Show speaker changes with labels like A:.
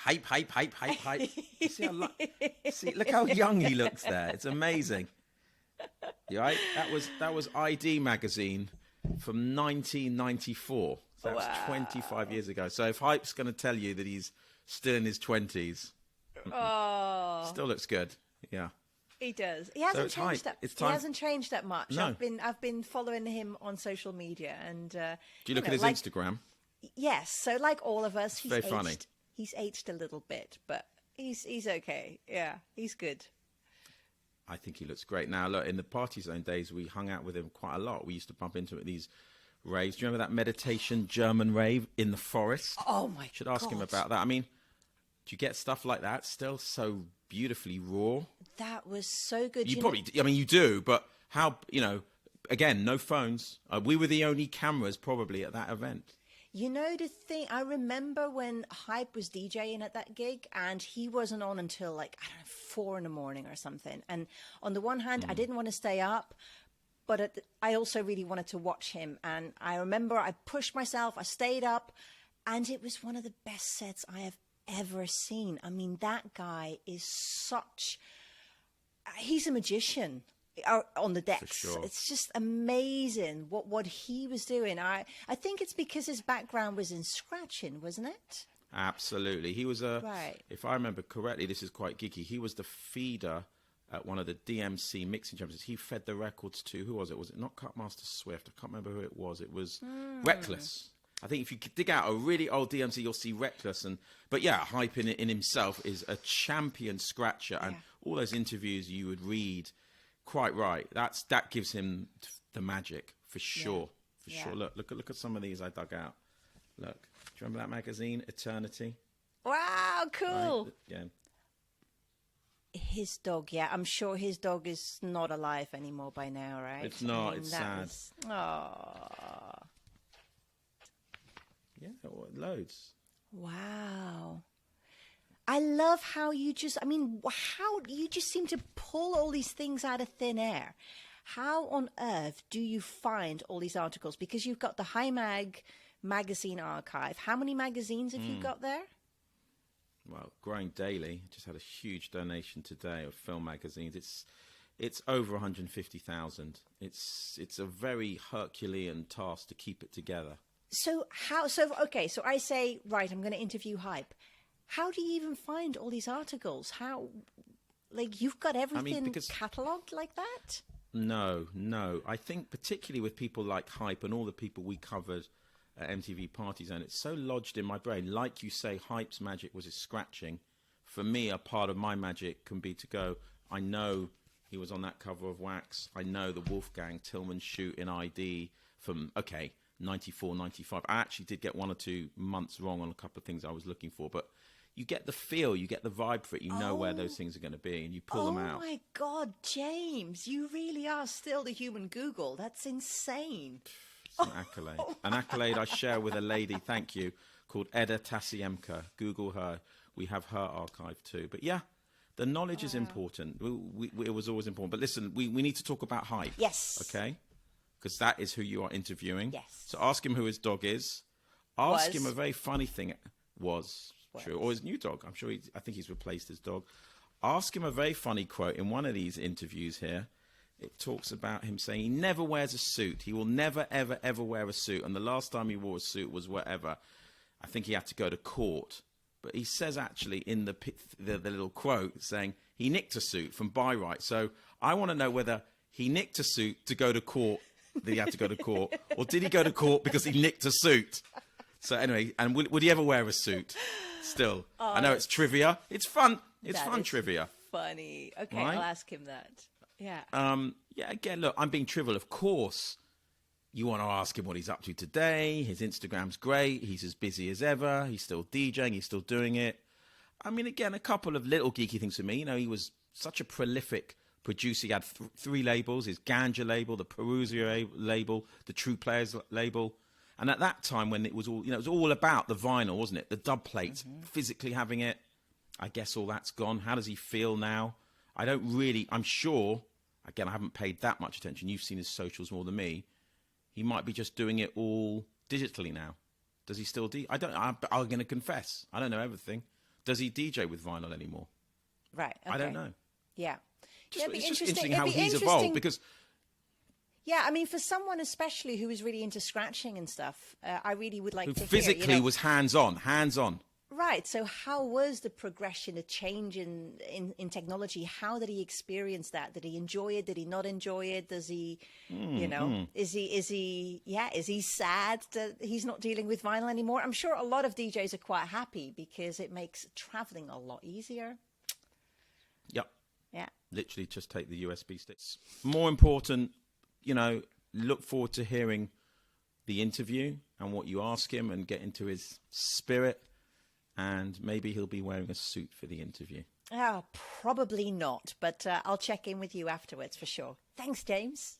A: hype, hype, hype, hype, hype. You see, see, look how young he looks there. It's amazing. Yeah, right? That was ID magazine from 1994. So that was 25 years ago. So if Hype's going to tell you that he's still in his 20s, still looks good. Yeah.
B: He does. He hasn't changed that. He hasn't changed that much.
A: No.
B: I've been following him on social media, and
A: do you look at his Instagram?
B: Yes. So like all of us,
A: very funny.
B: He's aged a little bit, but he's okay. Yeah, he's good.
A: I think he looks great. Now look, in the Party Zone days, we hung out with him quite a lot. We used to bump into him at these raves. Do you remember that meditation German rave in the forest?
B: Oh my!
A: Should ask him about that. I mean, do you get stuff like that still so beautifully raw?
B: That was so good.
A: You probably, I mean, you do, but how, again, no phones. We were the only cameras probably at that event.
B: You know, the thing, I remember when Hype was DJing at that gig, and he wasn't on until like, I don't know, 4 in the morning or something. And on the one hand, I didn't want to stay up, but I also really wanted to watch him. And I remember I pushed myself, I stayed up, and it was one of the best sets I have ever seen. I mean, that guy is he's a magician on the decks.
A: Sure. It's
B: just amazing what he was doing. I think it's because his background was in scratching, wasn't it?
A: Absolutely. He was if I remember correctly, this is quite geeky, he was the feeder at one of the DMC mixing championships. He fed the records to, who was it? Was it not Cutmaster Swift? I can't remember who it was. It was Reckless. I think if you dig out a really old DMC, you'll see Reckless. But yeah, Hype in himself is a champion scratcher. And all those interviews you would read, quite right. That gives him the magic, for sure. Yeah. For sure. Look at some of these I dug out. Look. Do you remember that magazine, Eternity?
B: Wow, cool.
A: Right? Yeah.
B: His dog, I'm sure his dog is not alive anymore by now, right?
A: It's not. It's sad.
B: Aww.
A: Yeah, loads.
B: Wow. I love how you just seem to pull all these things out of thin air. How on earth do you find all these articles? Because you've got the High magazine archive. How many magazines have you got there?
A: Well, growing daily. Just had a huge donation today of film magazines. It's over 150,000. It's a very Herculean task to keep it together.
B: So I say, right, I'm going to interview Hype. How do you even find all these articles? How, like, you've got everything catalogued like that?
A: No. I think particularly with people like Hype and all the people we covered at MTV Party Zone, it's so lodged in my brain. Like you say, Hype's magic was his scratching. For me, a part of my magic can be to go, I know he was on that cover of Wax. I know the Wolfgang Tillman shoot in ID from, 94, 95. I actually did get 1 or 2 months wrong on a couple of things I was looking for, but you get the feel, you get the vibe for it, you know where those things are going to be, and you pull them out.
B: Oh my God, James, you really are still the human Google. That's insane.
A: It's an accolade. An accolade I share with a lady, thank you, called Eda Tasiemka. Google her. We have her archive too. But yeah, the knowledge is important. It was always important. But listen, we need to talk about Hype.
B: Yes.
A: Okay? Because that is who you are interviewing.
B: Yes.
A: So ask him who his dog is. Ask him a very funny thing. Was true. Or his new dog. I think he's replaced his dog. Ask him a very funny quote in one of these interviews here. It talks about him saying he never wears a suit. He will never, ever, ever wear a suit. And the last time he wore a suit was whatever. I think he had to go to court. But he says actually in the little quote saying he nicked a suit from Byright. So I want to know whether he nicked a suit to go to court, that he had to go to court, or did he go to court because he nicked a suit? So anyway, and would he ever wear a suit still? I know it's trivia. It's fun. It's fun trivia.
B: Funny. Okay,
A: right?
B: I'll ask him that. Yeah.
A: Yeah, again, look, I'm being trivial. Of course, you want to ask him what he's up to today. His Instagram's great. He's as busy as ever. He's still DJing. He's still doing it. I mean, again, a couple of little geeky things for me. You know, he was such a prolific producer. He had 3 labels, his Ganja label, the Perusia label, the True Players label. And at that time when it was all, it was all about the vinyl, wasn't it? The dub plates, physically having it. I guess all that's gone. How does he feel now? I'm sure, again, I haven't paid that much attention. You've seen his socials more than me. He might be just doing it all digitally now. Does he still I'm going to confess. I don't know everything. Does he DJ with vinyl anymore?
B: Right. Okay.
A: I don't know.
B: Yeah.
A: It's just interesting how he's evolved because.
B: Yeah, I mean, for someone especially who is really into scratching and stuff, I really would like to
A: physically
B: hear,
A: was hands-on.
B: Right. So how was the progression, the change in technology? How did he experience that? Did he enjoy it? Did he not enjoy it? Does he, is he sad that he's not dealing with vinyl anymore? I'm sure a lot of DJs are quite happy because it makes traveling a lot easier.
A: Yep.
B: Yeah.
A: Literally just take the USB sticks. More important, look forward to hearing the interview and what you ask him and get into his spirit. And maybe he'll be wearing a suit for the interview.
B: Oh, probably not. But I'll check in with you afterwards for sure. Thanks, James.